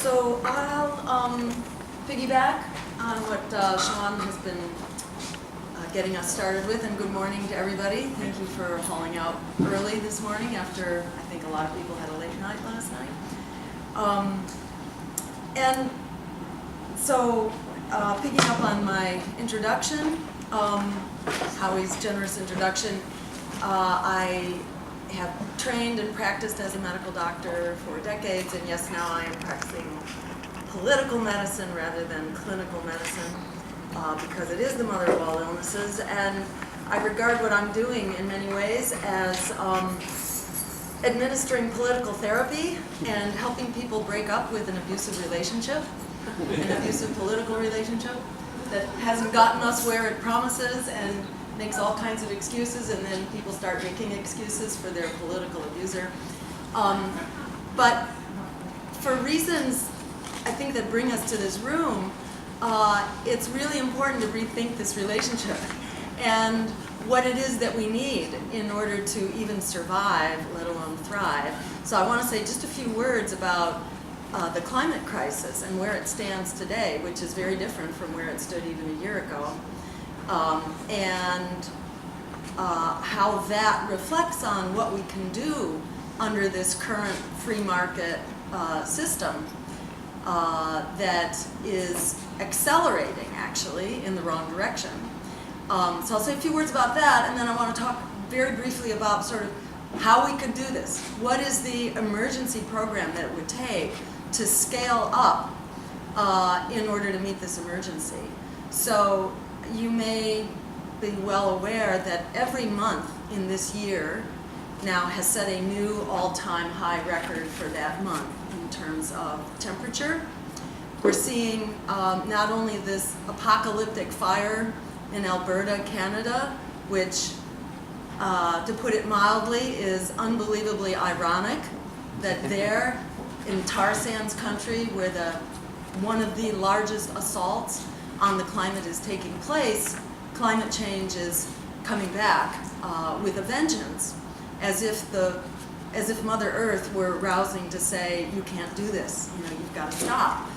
So I'll piggyback on what Sean has been getting us started with, and good morning to everybody. Thank you for hauling out early this morning after I think a lot of people had a late night last night. And so picking up on my introduction, Howie's generous introduction, I have trained and practiced as a medical doctor for decades, and yes, now I am practicing political medicine rather than clinical medicine because it is the mother of all illnesses, and I regard what I'm doing in many ways as administering political therapy and helping people break up with an abusive relationship, an abusive political relationship that hasn't gotten us where it promises and makes all kinds of excuses, and then people start making excuses for their political abuser. But for reasons I think that bring us to this room, it's really important to rethink this relationship and what it is that we need in order to even survive, let alone thrive. So I want to say just a few words about the climate crisis and where it stands today, which is very different from where it stood even a year ago. And how that reflects on what we can do under this current free market system that is accelerating, actually, in the wrong direction. So I'll say a few words about that, and then I want to talk very briefly about sort of how we could do this. What is the emergency program that it would take to scale up in order to meet this emergency? So you may be well aware that every month in this year now has set a new all-time high record for that month in terms of temperature. We're seeing not only this apocalyptic fire in Alberta, Canada, which, to put it mildly, is unbelievably ironic that there in tar sands country, where one of the largest assaults on the climate is taking place, climate change is coming back with a vengeance, as if Mother Earth were rousing to say, you can't do this, you've got to stop.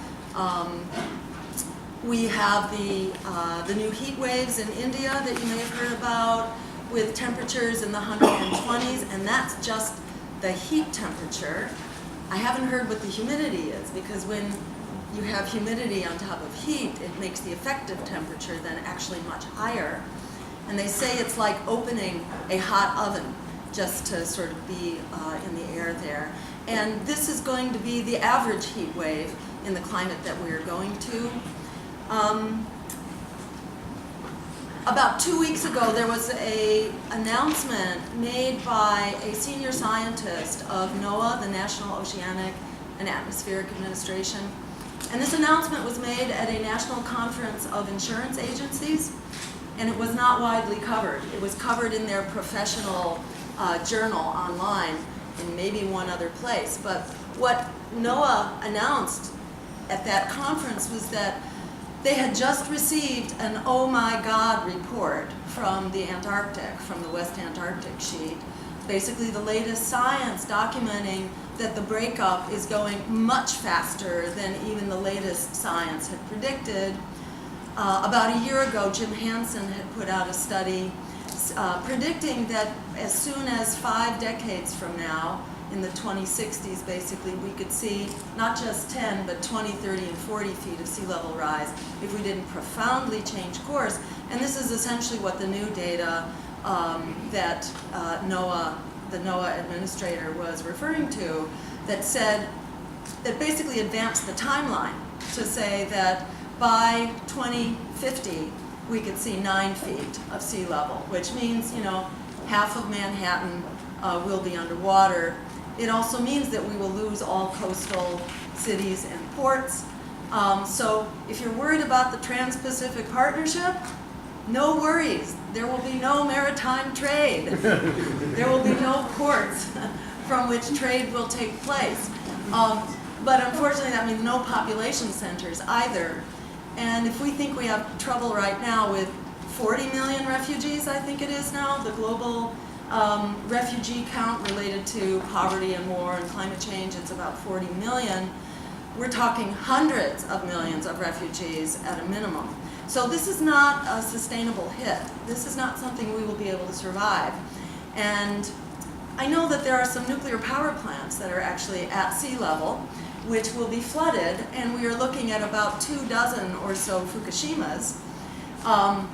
We have the new heat waves in India that you may have heard about, with temperatures in the 120s, and that's just the heat temperature. I haven't heard what the humidity is, because when you have humidity on top of heat, it makes the effective temperature then actually much higher. And they say it's like opening a hot oven just to sort of be in the air there. And this is going to be the average heat wave in the climate that we are going to. About 2 weeks ago, there was an announcement made by a senior scientist of NOAA, the National Oceanic and Atmospheric Administration. And this announcement was made at a national conference of insurance agencies, and it was not widely covered. It was covered in their professional journal online in maybe one other place. But what NOAA announced at that conference was that they had just received an oh my God report from the Antarctic, from the West Antarctic sheet. Basically the latest science documenting that the breakup is going much faster than even the latest science had predicted. About a year ago, Jim Hansen had put out a study predicting that as soon as 5 decades from now, in the 2060s basically, we could see not just 10, but 20, 30, and 40 feet of sea level rise if we didn't profoundly change course. And this is essentially what the new data that the NOAA administrator was referring to, that said, that basically advanced the timeline to say that by 2050 we could see 9 feet of sea level, which means, half of Manhattan will be underwater. It also means that we will lose all coastal cities and ports. So if you're worried about the Trans-Pacific Partnership, no worries. There will be no maritime trade. There will be no ports from which trade will take place. But unfortunately, that means no population centers either. And if we think we have trouble right now with 40 million refugees, I think it is now, the global refugee count related to poverty and war and climate change, it's about 40 million. we're talking hundreds of millions of refugees at a minimum. So this is not a sustainable hit. This is not something we will be able to survive. And I know that there are some nuclear power plants that are actually at sea level, which will be flooded, and we are looking at about 24 or so Fukushimas.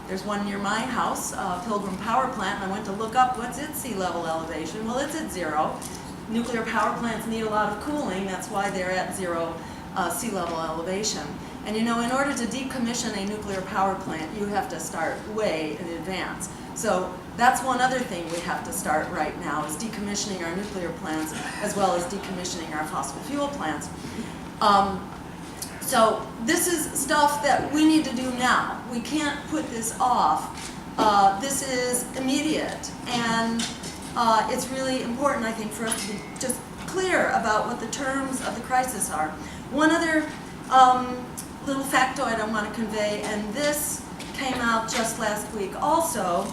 There's one near my house, Pilgrim Power Plant, and I went to look up what's its sea level elevation. Well, it's at 0. Nuclear power plants need a lot of cooling, that's why they're at 0 sea level elevation. And you know, in order to decommission a nuclear power plant, you have to start way in advance. So that's one other thing we have to start right now, is decommissioning our nuclear plants as well as decommissioning our fossil fuel plants. So this is stuff that we need to do now. We can't put this off. This is immediate, and it's really important, I think, for us to be just clear about what the terms of the crisis are. One other little factoid I want to convey, and this came out just last week also,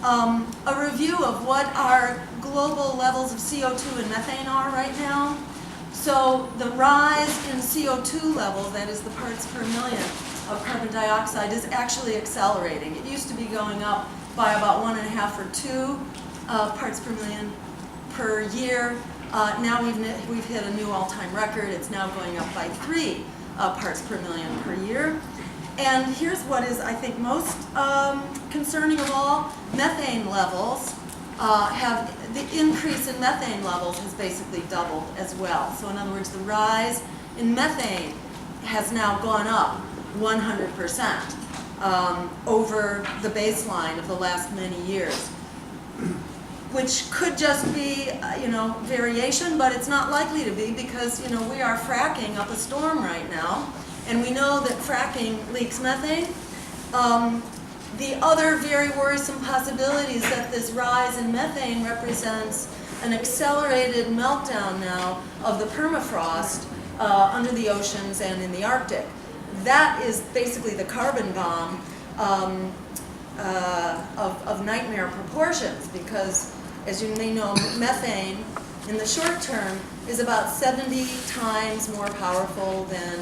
a review of what our global levels of CO2 and methane are right now. So the rise in CO2 levels, that is the parts per million of carbon dioxide, is actually accelerating. It used to be going up by about 1.5 or 2 parts per million per year. Now we've hit a new all-time record. It's now going up by 3 parts per million per year. And here's what is, I think, most concerning of all. Methane levels the increase in methane levels has basically doubled as well. So in other words, the rise in methane has now gone up 100% over the baseline of the last many years, which could just be, variation, but it's not likely to be, because, we are fracking up a storm right now, and we know that fracking leaks methane. The other very worrisome possibility is that this rise in methane represents an accelerated meltdown now of the permafrost under the oceans and in the Arctic. That is basically the carbon bomb of nightmare proportions, because, as you may know, methane in the short term is about 70 times more powerful than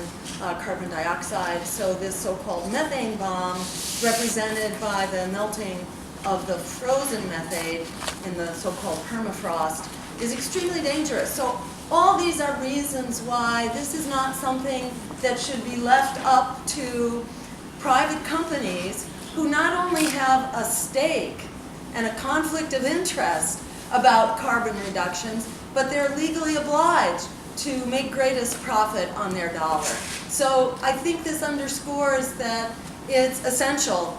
carbon dioxide. So this so-called methane bomb, represented by the melting of the frozen methane in the so-called permafrost, is extremely dangerous. So all these are reasons why this is not something that should be left up to private companies who not only have a stake and a conflict of interest about carbon reductions, but they're legally obliged to make greatest profit on their dollar. So I think this underscores that it's essential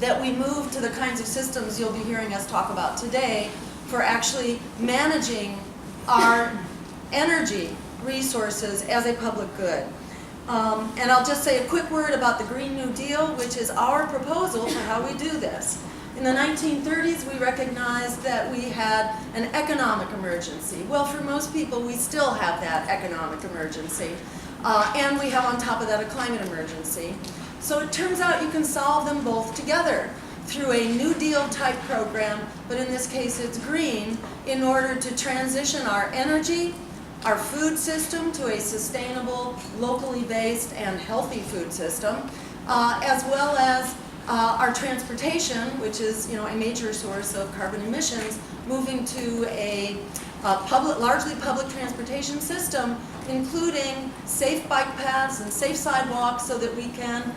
that we move to the kinds of systems you'll be hearing us talk about today for actually managing our energy resources as a public good. And I'll just say a quick word about the Green New Deal, which is our proposal for how we do this. In the 1930s, we recognized that we had an economic emergency. Well, for most people, we still have that economic emergency. And we have on top of that a climate emergency. So it turns out you can solve them both together through a New Deal type program, but in this case it's green, in order to transition our energy, our food system to a sustainable, locally based and healthy food system, as well as our transportation, which is a major source of carbon emissions, moving to a largely public transportation system, including safe bike paths and safe sidewalks, so that we can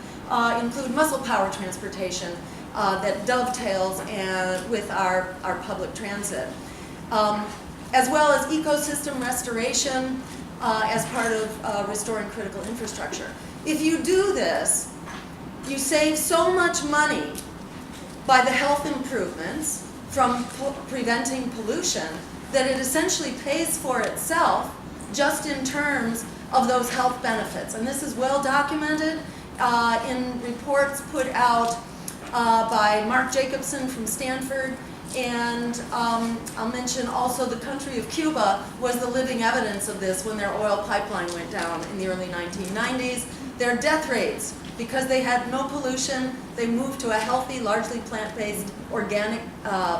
include muscle power transportation that dovetails with our public transit. As well as ecosystem restoration as part of restoring critical infrastructure. If you do this, you save so much money by the health improvements from preventing pollution that it essentially pays for itself just in terms of those health benefits. And this is well documented in reports put out by Mark Jacobson from Stanford. And I'll mention also the country of Cuba was the living evidence of this when their oil pipeline went down in the early 1990s. Their death rates, because they had no pollution, they moved to a healthy, largely plant-based, organic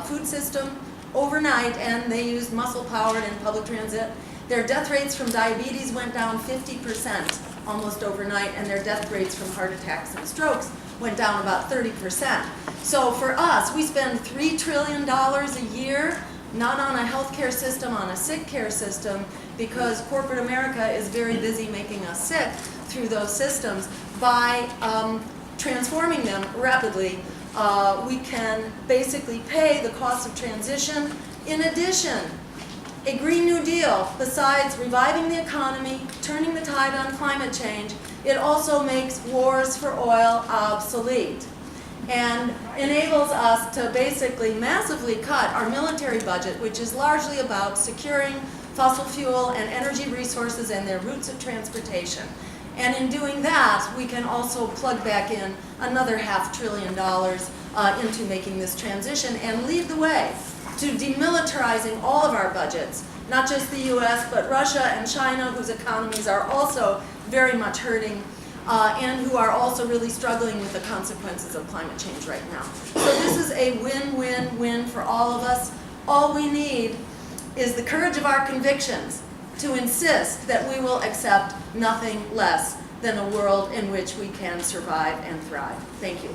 food system overnight, and they used muscle-powered and public transit. Their death rates from diabetes went down 50% almost overnight, and their death rates from heart attacks and strokes went down about 30%. So for us, we spend $3 trillion a year, not on a healthcare system, on a sick care system, because corporate America is very busy making us sick through those systems. By transforming them rapidly, we can basically pay the cost of transition. In addition, a Green New Deal, besides reviving the economy, turning the tide on climate change, it also makes wars for oil obsolete and enables us to basically massively cut our military budget, which is largely about securing fossil fuel and energy resources and their routes of transportation. And in doing that, we can also plug back in another $500 billion into making this transition and lead the way to demilitarizing all of our budgets, not just the US, but Russia and China, whose economies are also very much hurting, and who are also really struggling with the consequences of climate change right now. So this is a win-win-win for all of us. All we need is the courage of our convictions to insist that we will accept nothing less than a world in which we can survive and thrive. Thank you.